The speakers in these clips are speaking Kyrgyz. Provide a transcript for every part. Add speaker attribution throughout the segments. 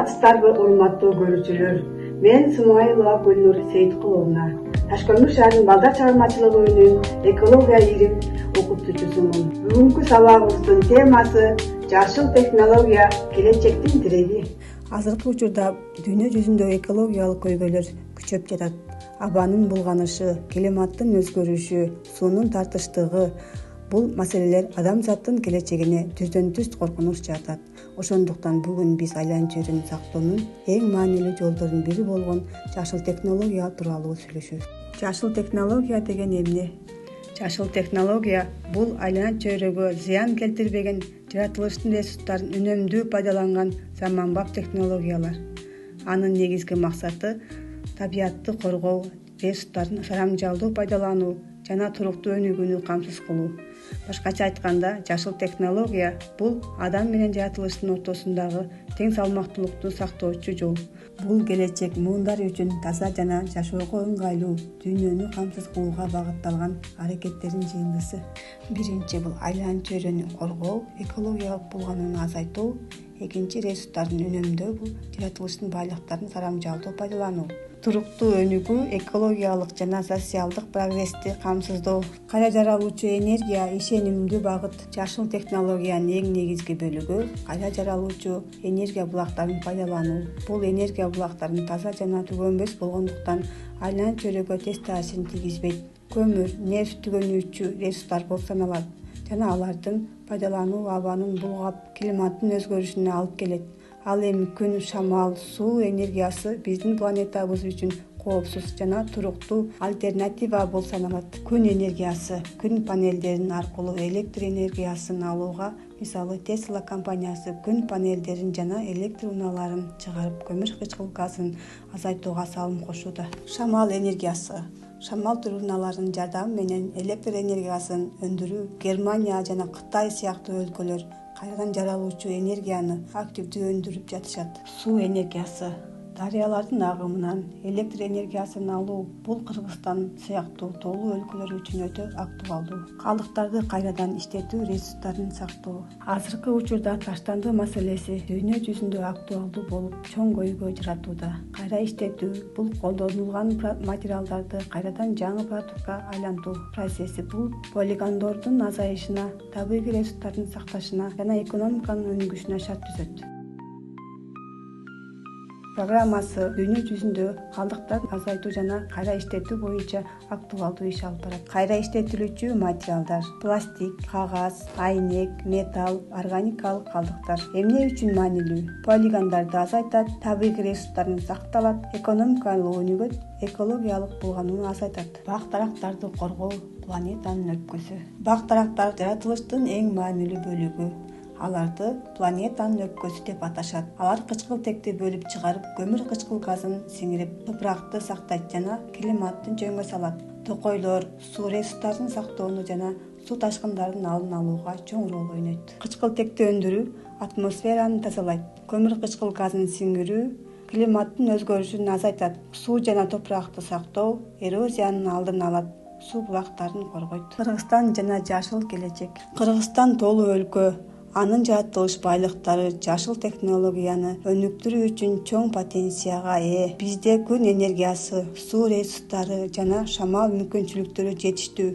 Speaker 1: Арматстарбы урматтуу көрүүчүлөр, мен Смайлова Гүлнур Сейиткуловна. Ташкөмір шаарынын балдар чыгармачылыгы үйүнүн экология ирим окутуучусумун. Бүгүнкү сабагыбыздын темасы жашыл технология келечектин тиреги.
Speaker 2: Азыркы учурда дүйнө жүзүндө экологиялык көйгөйлөр күчөп жатат. Абанын булганышы, климаттын өзгөрүшү, суунун тартыштыгы бул маселелер адамзаттын келечегине түздөн-түз коркунуч жаратат. Ошондуктан бүгүн биз айланча чөйрөнү сактоонун эң маанилүү жолдорунун бири болгон жашыл технология тууралуу сүйлөшөбүз. Жашыл технология деген эмне? Жашыл технология бул айланча чөйрөгө зыян келтирбеген жаратылыштын ресурстарын үнөмдүү пайдаланган заманбап технологиялар. Анын негизги максаты табиятты коргоо, ресурстарын жарамжалдуу пайдалануу жана туруктуу өнүгүүнү камсыз кылуу. Башкача айтканда, жашыл технология бул адам менен жаратылыштын ортосундагы тең салмактуулукту сактоочу жол. Бул келечек муундар үчүн таза жана жашоого ыңгайлуу дүйнөнү камсыз кылууга багытталган аракеттердин жыйындысы. Биринчи бул айланча чөйрөнү коргоо, экологиялык булганууну азайтуу. Экинчи ресурстардын үнөмдөө бул жаратылыштын байлыктарын жарамжалдуу пайдалануу. Туруктуу өнүгүү, экологиялык жана социалдык прогрессти камсыздоо. Кайра жаралуучу энергия ишенимдүү багыт. Жашыл технологиянын эң негизги бөлүгү кайра жаралуучу энергия булактарын пайдалануу. Бул энергия булактарын таза жана түгөнбөс болгондуктан айланча чөйрөгө терс таасирин тийгизбейт. Көмүр, нефть түгөнүүчү ресурстар болуп саналат жана алардын пайдалануу абанын булгап, климаттын өзгөрүшүнө алып келет. Ал эми күн, шамал, суу энергиясы биздин планетабыз үчүн коопсуз жана туруктуу альтернатива болуп саналат. Күн энергиясы, күн панелдерин аркылуу электр энергиясын алууга, мисалы Tesla компаниясы күн панелдерин жана электр унааларын чыгарып, көмүр кычкыл газын азайтууга салым кошууда. Шамал энергиясы, шамал турбиналарынын жардамы менен электр энергиясын өндүрүү. Германия жана Кытай сыяктуу өлкөлөр кайрадан жаралуучу энергияны активдүү өндүрүп жатышат. Суу энергиясы, дарыялардын агымынан электр энергиясын алуу бул Кыргызстан сыяктуу тоолуу өлкөлөр үчүн өтө актуалдуу. Калдыктарды кайрадан иштетүү, ресурстарын сактоо. Азыркы учурда таштандуу маселеси дүйнө жүзүндө актуалдуу болуп, чоң көйгөй жаратууда. Кайра иштетүү бул колдонулган материалдарды кайрадан жаңы продуктка айлантуу процесси. Бул полигондордун азайышына, табигый ресурстардын сакташына жана экономиканын өнүгүшүнө шарт түзөт. Программасы дүйнө жүзүндө калдыктарды азайтуу жана кайра иштетүү боюнча актуалдуу иш алып барат. Кайра иштетилүүчү материалдар: пластик, кагаз, айнек, металл, органикалык калдыктар эмне үчүн маанилүү? Полигондорду азайтат, табигый ресурстарын сакталат, экономикалык өнүгөт, экологиялык булганууну азайтат. Бак-дарактарды коргоо планетанын өпкөсү. Бак-дарактар жаратылыштын эң маанилүү бөлүгү. Аларды планетанын өпкөсү деп аташат. Алар кычкылтекти бөлүп чыгарып, көмүр кычкыл газын сиңирип, топуракты сактайт жана климаттын жөнгө салат. Токойлор суу ресурстарын сактоону жана суу ташкындарын алдын алууга чоң роль ойнойт. Кычкылтекти өндүрүү атмосфераны тазалайт. Көмүр кычкыл газын сиңирүү климаттын өзгөрүшүн азайтат. Суу жана топуракты сактоо эрозиянын алдын алат. Суу булактарын коргойт. Кыргызстан жана жашыл келечек. Кыргызстан тоолуу өлкө. Анын жаратылыш байлыктары жашыл технологияны өнүктүрүү үчүн чоң потенцияга ээ. Бизде күн энергиясы, суу ресурстары жана шамал мүмкүнчүлүктөрү жетиштүү.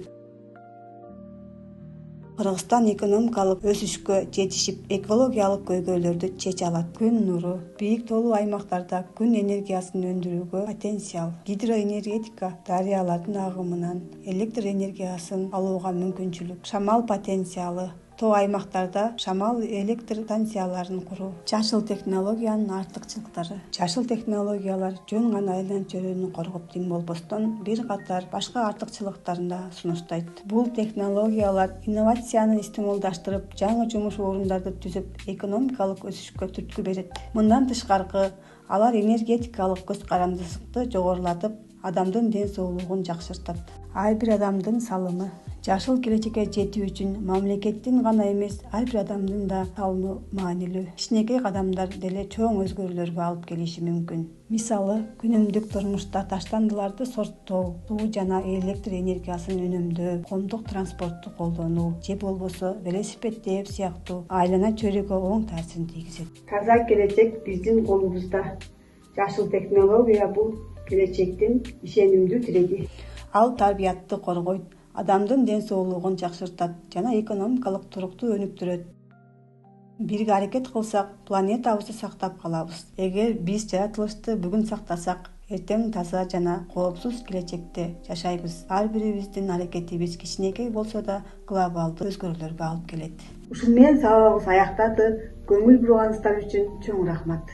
Speaker 2: Кыргызстан экономикалык өсүшкө жетишип, экологиялык көйгөйлөрдү чече алат. Күн нуру, бийик тоолуу аймактарда күн энергиясын өндүрүүгө потенциал. Гидроэнергетика, дарыялардын агымынан электр энергиясын алууга мүмкүнчүлүк. Шамал потенциалы, тоо аймактарда шамал электр станцияларын куруу. Жашыл технологиянын артыкчылыктары. Жашыл технологиялар жөн гана айланча чөйрөнү коргоп тең болбостон, бир катар башка артыкчылыктарын да сунуштайт. Бул технологиялар инновацияны стимулдаштырып, жаңы жумуш орундарды түзүп, экономикалык өсүшкө түрткү берет. Мындан тышкары, алар энергетикалык көз карандысыкты жогорулатып, адамдын ден соолугун жакшыртат. Ар бир адамдын салымы жашыл келечекке жетүү үчүн мамлекеттин гана эмес, ар бир адамдын да салымы маанилүү. Кичинекей кадамдар деле чоң өзгөрүүлөргө алып келиши мүмкүн. Мисалы, күнүмдүк турмушта таштандыларды сорттоо, суу жана электр энергиясын үнөмдөө, коомдук транспортту колдонуу же болбосо велосипед тээп сыяктуу айлана чөйрөггө оң таасирин тийгизет.
Speaker 1: Таза келечек биздин колубузда. Жашыл технология бул келечектин ишенимдүү тиреги.
Speaker 2: Ал тарбиятты коргойт, адамдын ден соолугун жакшыртат жана экономикалык туруктуу өнүктүрөт. Бирге аракет кылсак, планетабызды сактап калабыз. Эгер биз жаратылышты бүгүн сактасак, эртең таза жана коопсуз келечекте жашайбыз. Ар бирибиздин аракетибиз кичинекей болсо да глобалдуу өзгөрүүлөргө алып келет.
Speaker 1: Ушун менен сабагыбыз аяктады. Көңүл бурганыңыздар үчүн чоң рахмат.